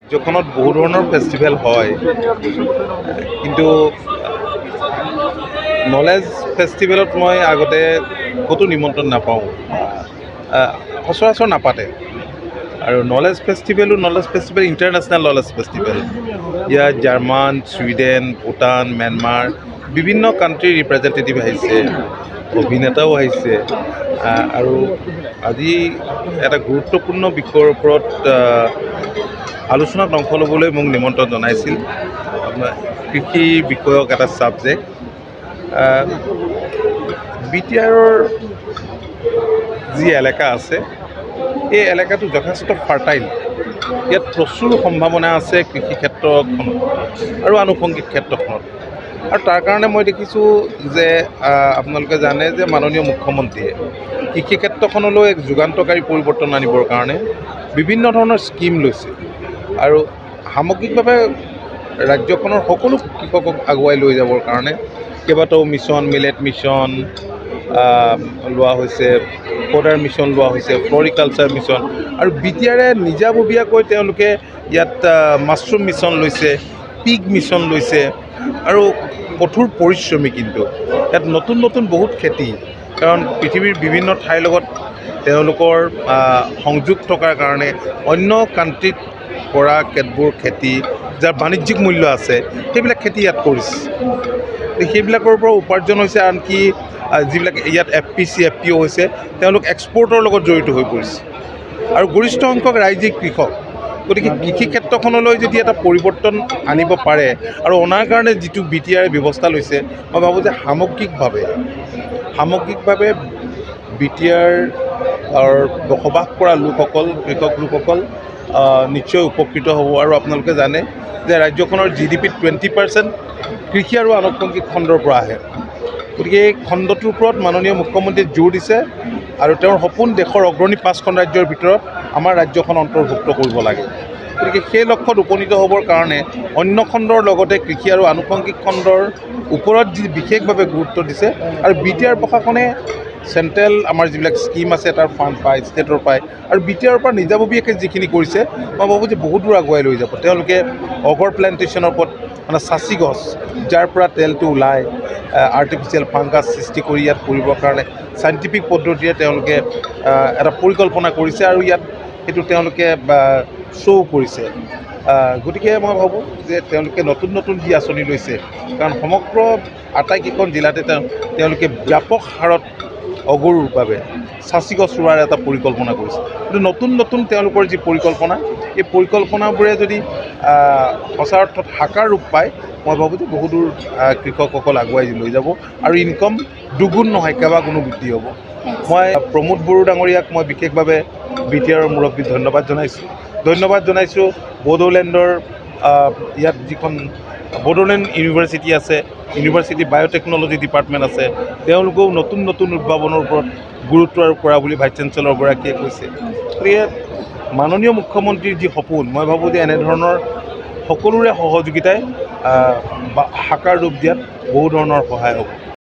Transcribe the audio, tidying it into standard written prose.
ৰাজ্যখনত বহু ধৰণৰ ফেষ্টিভেল হয়, কিন্তু নলেজ ফেষ্টিভেলত মই আগতে ক'তো নিমন্ত্ৰণ নাপাওঁ, সচৰাচৰ নাপাতে। আৰু knowledge festival international knowledge festival, ইয়াত জাৰ্মান, ছুইডেন, ভূটান, ম্যানমাৰ বিভিন্ন কাণ্ট্ৰিৰ ৰিপ্ৰেজেণ্টেটিভ আহিছে, অভিনেতাও আহিছে। আৰু আজি এটা গুৰুত্বপূৰ্ণ বিষয়ৰ ওপৰত আলোচনাত অংশ ল'বলৈ মোক নিমন্ত্ৰণ জনাইছিল। আপোনাৰ কৃষি বিষয়ক এটা ছাবজেক্ট। BTRৰ যি এলেকা আছে, এই এলেকাটো যথেষ্ট ফাৰ্টাইল। ইয়াত প্ৰচুৰ সম্ভাৱনা আছে কৃষি ক্ষেত্ৰখনত আৰু আনুষংগিক ক্ষেত্ৰখনত। আৰু তাৰ কাৰণে মই দেখিছোঁ যে আপোনালোকে জানে যে মাননীয় মুখ্যমন্ত্ৰীয়ে কৃষি ক্ষেত্ৰখনলৈ এক যুগান্তকাৰী পৰিৱৰ্তন আনিবৰ কাৰণে বিভিন্ন ধৰণৰ স্কিম লৈছে। আৰু সামগ্ৰিকভাৱে ৰাজ্যখনৰ সকলো কৃষকক আগুৱাই লৈ যাবৰ কাৰণে কেইবাটাও মিছন, মিলেট মিছন লোৱা হৈছে, ফডাৰ মিছন লোৱা হৈছে, ফ্লৰিকালচাৰ মিছন। আৰু BTRে নিজাববীয়াকৈ তেওঁলোকে ইয়াত মাছৰুম মিছন লৈছে, পিগ মিছন লৈছে। আৰু কঠোৰ পৰিশ্ৰমী, কিন্তু ইয়াত নতুন নতুন বহুত খেতি, কাৰণ পৃথিৱীৰ বিভিন্ন ঠাইৰ লগত তেওঁলোকৰ সংযোগ থকাৰ কাৰণে অন্য কাণ্ট্ৰিত কৰা কেতবোৰ খেতি যাৰ বাণিজ্যিক মূল্য আছে, সেইবিলাক খেতি ইয়াত কৰিছে। সেইবিলাকৰ পৰা উপাৰ্জন হৈছে। আনকি যিবিলাক ইয়াত FPC, FPO হৈছে, তেওঁলোক এক্সপৰ্টৰ লগত জড়িত হৈ পৰিছে। আৰু গৰিষ্ঠ সংখ্যক ৰাইজে কৃষক। গতিকে কৃষি ক্ষেত্ৰখনলৈ যদি এটা পৰিৱৰ্তন আনিব পাৰে, আৰু অনাৰ কাৰণে যিটো BTRে ব্যৱস্থা লৈছে, মই ভাবোঁ যে সামগ্ৰিকভাৱে BTR বসবাস কৰা লোকসকল, কৃষক লোকসকল নিশ্চয় উপকৃত হ'ব। আৰু আপোনালোকে জানে যে ৰাজ্যখনৰ GDPত 20% কৃষি আৰু আনুষংগিক খণ্ডৰ পৰা আহে। গতিকে এই খণ্ডটোৰ ওপৰত মাননীয় মুখ্যমন্ত্ৰীয়ে জোৰ দিছে, আৰু তেওঁৰ সপোন দেশৰ অগ্ৰণী 5খন ৰাজ্যৰ ভিতৰত আমাৰ ৰাজ্যখন অন্তৰ্ভুক্ত কৰিব লাগে। গতিকে সেই লক্ষ্যত উপনীত হ'বৰ কাৰণে অন্য খণ্ডৰ লগতে কৃষি আৰু আনুষংগিক খণ্ডৰ ওপৰত যি বিশেষভাৱে গুৰুত্ব দিছে। আৰু BTR প্ৰশাসনে চেণ্ট্ৰেল আমাৰ যিবিলাক স্কিম আছে তাৰ ফাণ্ড পায়, ষ্টেটৰ পায়। আৰু BTRৰ পৰা নিজাববীয়াকৈ যিখিনি কৰিছে, মই ভাবোঁ যে বহুত দূৰ আগুৱাই লৈ যাব। তেওঁলোকে অগৰ প্লেণ্টেশ্যনৰ ওপৰত, মানে চাচি গছ যাৰ পৰা তেলটো ওলায়, আৰ্টিফিচিয়েল ফাংগাছ সৃষ্টি কৰি ইয়াত কৰিবৰ কাৰণে চাইণ্টিফিক পদ্ধতিৰে তেওঁলোকে এটা পৰিকল্পনা কৰিছে, আৰু ইয়াত সেইটো তেওঁলোকে শ্ব' কৰিছে। গতিকে মই ভাবোঁ যে তেওঁলোকে নতুন নতুন যি আঁচনি লৈছে, কাৰণ সমগ্ৰ আটাইকেইখন জিলাতে তেওঁলোকে ব্যাপক হাৰত অগৰুৰ বাবে চাচি গছ ৰোৱাৰ এটা পৰিকল্পনা কৰিছে। কিন্তু নতুন নতুন তেওঁলোকৰ যি পৰিকল্পনা, এই পৰিকল্পনাবোৰে যদি সঁচা অৰ্থত সাকাৰ ৰূপ পায়, মই ভাবোঁ যে বহুদূৰ কৃষকসকল আগুৱাই লৈ যাব, আৰু ইনকম দুগুণ নহয় কেইবাগুণো বৃদ্ধি হ'ব। মই প্ৰমোদ বড়ো ডাঙৰীয়াক মই বিশেষভাৱে BTRৰ মুৰব্বীক ধন্যবাদ জনাইছোঁ। বড়োলেণ্ডৰ ইয়াত যিখন বড়োলেণ্ড ইউনিভাৰ্চিটি আছে, ইউনিভাৰ্চিটি বায়'টেকনলজি ডিপাৰ্টমেণ্ট আছে, তেওঁলোকেও নতুন নতুন উদ্ভাৱনৰ ওপৰত গুৰুত্ব আৰোপ কৰা বুলি ভাইচ চেঞ্চেলৰগৰাকীয়ে কৈছে। গতিকে মাননীয় মুখ্যমন্ত্ৰীৰ যি সপোন, মই ভাবোঁ যে এনেধৰণৰ সকলোৰে সহযোগিতাই সাকাৰ ৰূপ দিয়াত বহু ধৰণৰ সহায় হ'ব।